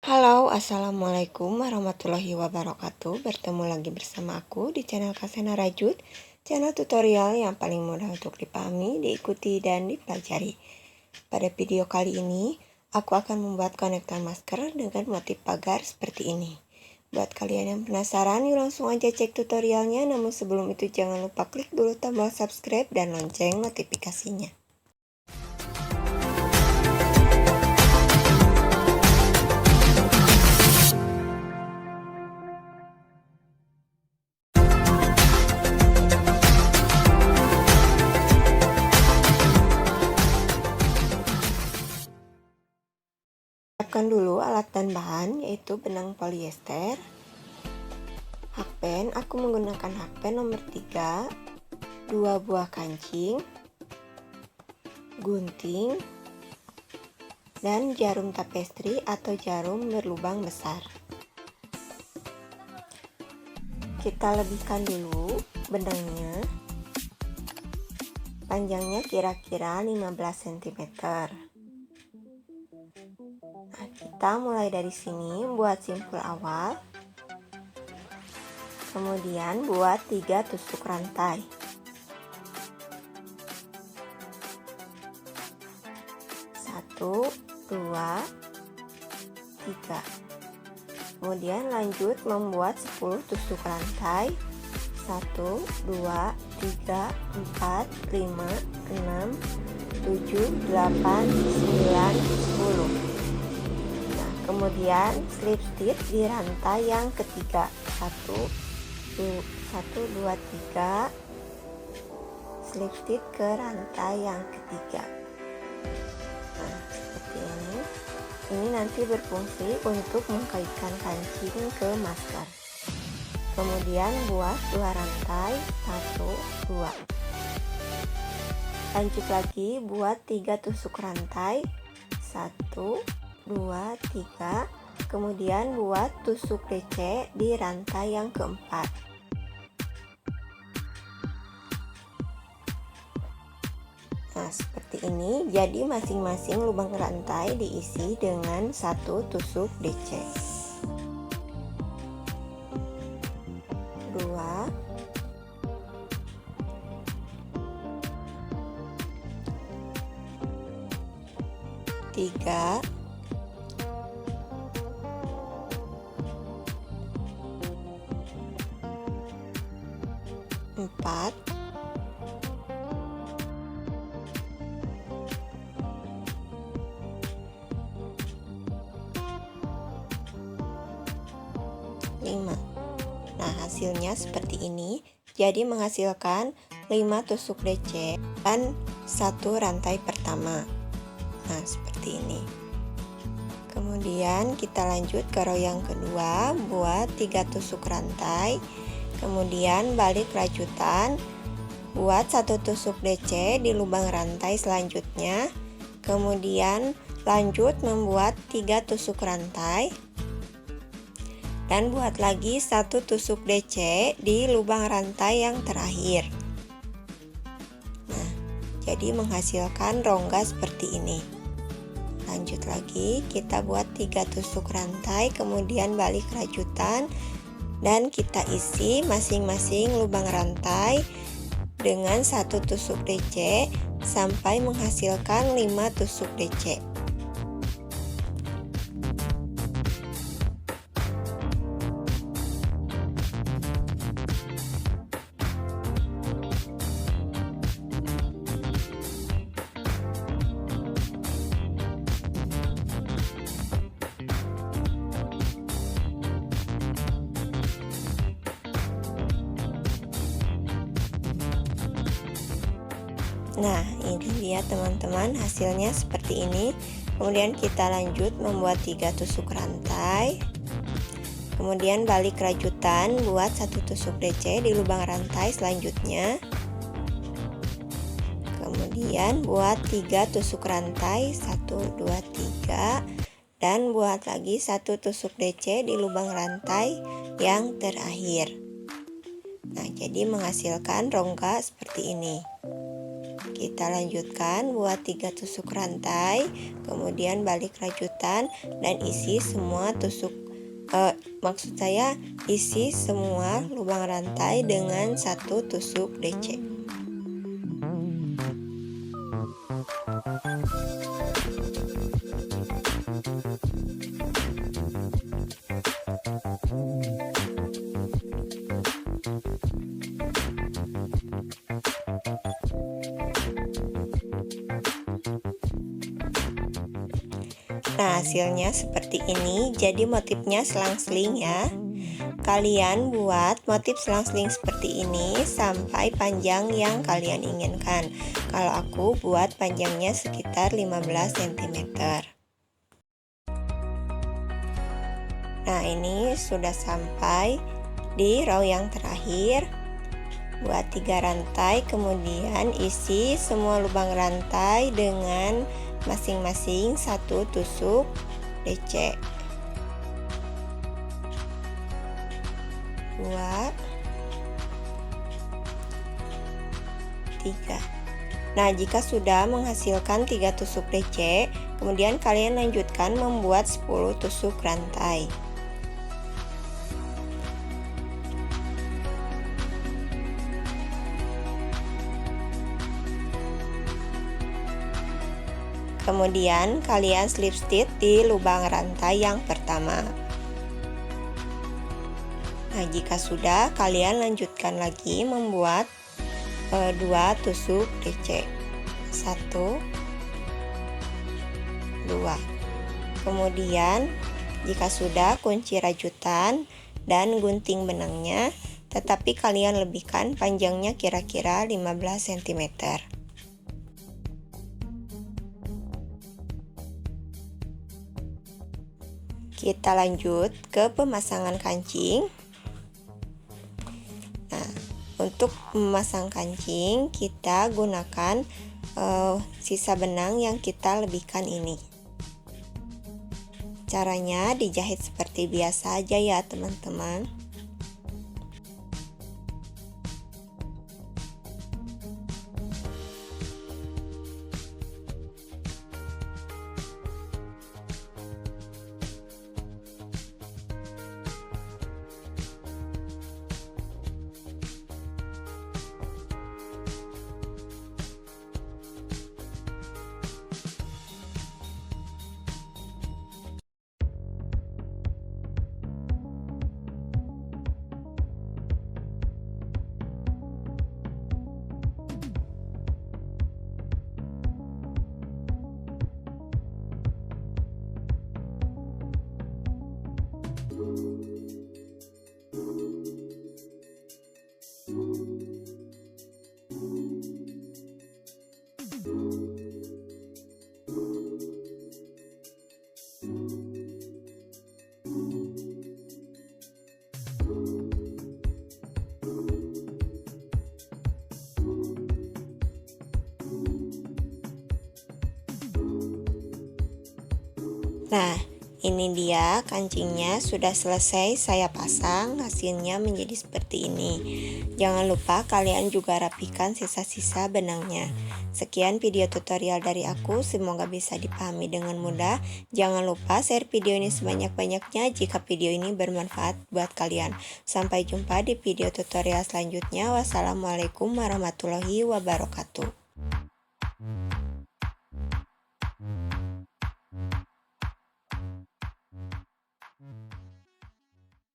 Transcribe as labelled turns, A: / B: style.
A: Halo, assalamualaikum warahmatullahi wabarakatuh. Bertemu lagi bersama aku di channel Kasena Rajut, channel tutorial yang paling mudah untuk dipahami, diikuti, dan dipelajari. Pada video kali ini, aku akan membuat konektor masker dengan motif pagar seperti ini. Buat kalian yang penasaran, yuk langsung aja cek tutorialnya. Namun sebelum itu jangan lupa klik dulu tombol subscribe dan lonceng notifikasinya. Siapkan dulu alat dan bahan, yaitu benang polyester, hakpen. Aku menggunakan hakpen nomor 3, 2 buah kancing, gunting, dan jarum tapestri atau jarum berlubang besar. Kita lebihkan dulu benangnya, panjangnya kira-kira 15 cm. Nah, kita mulai dari sini buat simpul awal, kemudian buat 3 tusuk rantai. 1, 2, 3. Kemudian lanjut membuat 10 tusuk rantai. 1, 2, 3, 4, 5, 6, 7, 8, 9, 10. Nah, kemudian slip stitch di rantai yang ketiga. 1, 2, 3. Slip stitch ke rantai yang ketiga. Nah, seperti ini. Ini nanti berfungsi untuk mengkaitkan kancing ke masker. Kemudian buat 2 rantai, 1, 2. Lanjut lagi buat 3 tusuk rantai, 1, 2, 3. Kemudian buat tusuk DC di rantai yang keempat. Nah, seperti ini. Jadi masing-masing lubang rantai diisi dengan 1 tusuk DC. 2, 3, 4, 5. Nah, hasilnya seperti ini. Jadi menghasilkan 5 tusuk DC dan 1 rantai pertama. Nah, seperti ini. Kemudian kita lanjut ke row yang kedua, buat 3 tusuk rantai. Kemudian balik rajutan, buat 1 tusuk DC di lubang rantai selanjutnya. Kemudian lanjut membuat 3 tusuk rantai. Dan buat lagi 1 tusuk DC di lubang rantai yang terakhir. Nah, jadi menghasilkan rongga seperti ini. Lanjut lagi, kita buat 3 tusuk rantai, kemudian balik rajutan, dan kita isi masing-masing lubang rantai dengan 1 tusuk DC sampai menghasilkan 5 tusuk DC. Nah, ini dia teman-teman, hasilnya seperti ini. Kemudian kita lanjut membuat 3 tusuk rantai. Kemudian balik rajutan, buat 1 tusuk DC di lubang rantai selanjutnya. Kemudian buat 3 tusuk rantai, 1, 2, 3. Dan buat lagi 1 tusuk DC di lubang rantai yang terakhir. Nah, jadi menghasilkan rongga seperti ini. Kita lanjutkan buat 3 tusuk rantai, kemudian balik rajutan dan isi semua tusuk maksud saya isi semua lubang rantai dengan 1 tusuk DC. Nah, hasilnya seperti ini. Jadi motifnya selang-seling ya. Kalian buat motif selang-seling seperti ini sampai panjang yang kalian inginkan. Kalau aku buat panjangnya sekitar 15 cm. Nah, ini sudah sampai di row yang terakhir. Buat 3 rantai, kemudian isi semua lubang rantai dengan masing-masing 1 tusuk DC. 2 3. Nah, jika sudah menghasilkan 3 tusuk DC, kemudian kalian lanjutkan membuat 10 tusuk rantai. Kemudian kalian slip stitch di lubang rantai yang pertama. Nah, jika sudah, kalian lanjutkan lagi membuat 2 tusuk DC. 1 2. Kemudian jika sudah, kunci rajutan dan gunting benangnya, tetapi kalian lebihkan panjangnya kira-kira 15 cm. Kita lanjut ke pemasangan kancing. Nah, untuk memasang kancing kita gunakan sisa benang yang kita lebihkan ini. Caranya dijahit seperti biasa aja ya teman-teman. Nah, ini dia kancingnya sudah selesai saya pasang, hasilnya menjadi seperti ini. Jangan lupa kalian juga rapikan sisa-sisa benangnya. Sekian video tutorial dari aku, semoga bisa dipahami dengan mudah. Jangan lupa share video ini sebanyak-banyaknya jika video ini bermanfaat buat kalian. Sampai jumpa di video tutorial selanjutnya. Wassalamualaikum warahmatullahi wabarakatuh.